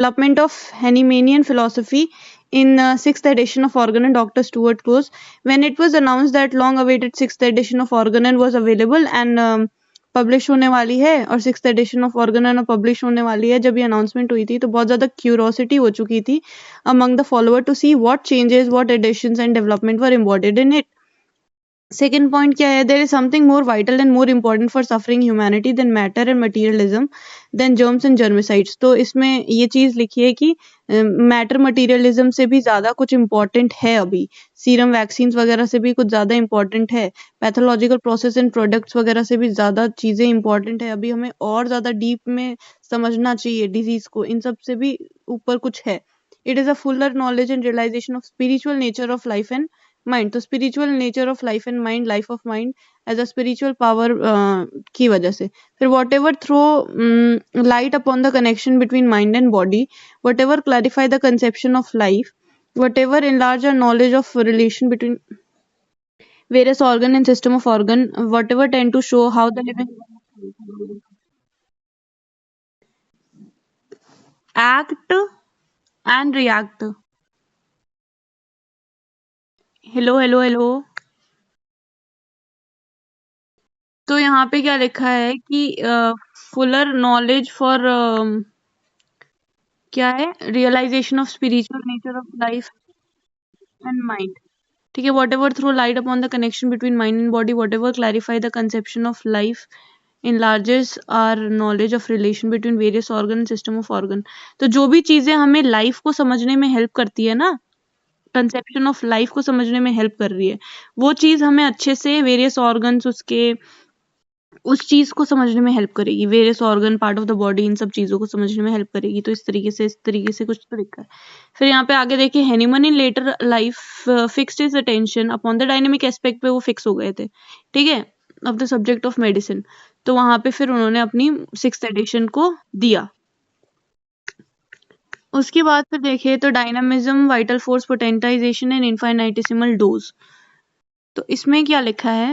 development of Hahnemannian philosophy in sixth edition of Organon, Dr. Stuart Close. When it was announced that long-awaited sixth edition of Organon was available and publish होने वाली है और sixth addition of Organon publish होने वाली है, जब ये announcement हुई थी तो बहुत ज़्यादा क्यूरोसिटी हो चुकी थी among the follower to see what changes, what additions and development were embodied in it. Second point क्या है, there is something more vital and more important for suffering humanity than matter and materialism than germs and germicides. तो इसमें ये चीज़ लिखी है कि matter materialism से भी ज़्यादा कुछ इम्पोर्टेंट है, अभी सीरम वैक्सीन्स वगैरह से भी कुछ ज़्यादा इम्पोर्टेंट है, पैथोलॉजिकल प्रोसेस एंड प्रोडक्ट्स वगैरह से भी ज़्यादा चीज़ें इंपॉर्टेंट है. अभी हमें और ज़्यादा डीप में समझना चाहिए डिजीज़ को, इन सब से भी ऊपर कुछ है. It is a fuller knowledge and realisation of spiritual nature of life and mind. तो spiritual nature of life and mind, life of mind as a spiritual power की वजह से. फिर whatever throw light upon the connection between mind and body, whatever clarify the conception of life, whatever enlarge our knowledge of relation between various organ and system of organ, whatever tend to show how the living act and react. Hello hello hello. तो यहाँ पे क्या लिखा है कि Fuller knowledge for क्या है, realisation of spiritual nature of life and mind. ठीक है, whatever throw light upon the connection between mind and body, whatever clarify the conception of life enlarges our knowledge of relation between various organ and system of organ. तो जो भी चीजें हमें life को समझने में help करती है ना, कंसेप्शन ऑफ लाइफ को समझने में हेल्प कर रही है, वो चीज हमें अच्छे से वेरियस ऑर्गन्स उसके उस चीज को समझने में हेल्प करेगी. Various organ, part of the body, इन सब चीजों को समझने में हेल्प करेगी. तो इस तरीके से कुछ तो लिखा है. फिर यहाँ पे आगे देखिए, Hahnemann in later life fixed his attention upon the dynamic aspect पे वो फिक्स हो गए थे, ठीक है, of the subject of medicine. तो वहां पे फिर उन्होंने अपनी सिक्स्थ एडिशन को दिया. उसके बाद फिर देखिए तो dynamism, vital force, potentisation and infinitesimal dose. तो इसमें क्या लिखा है,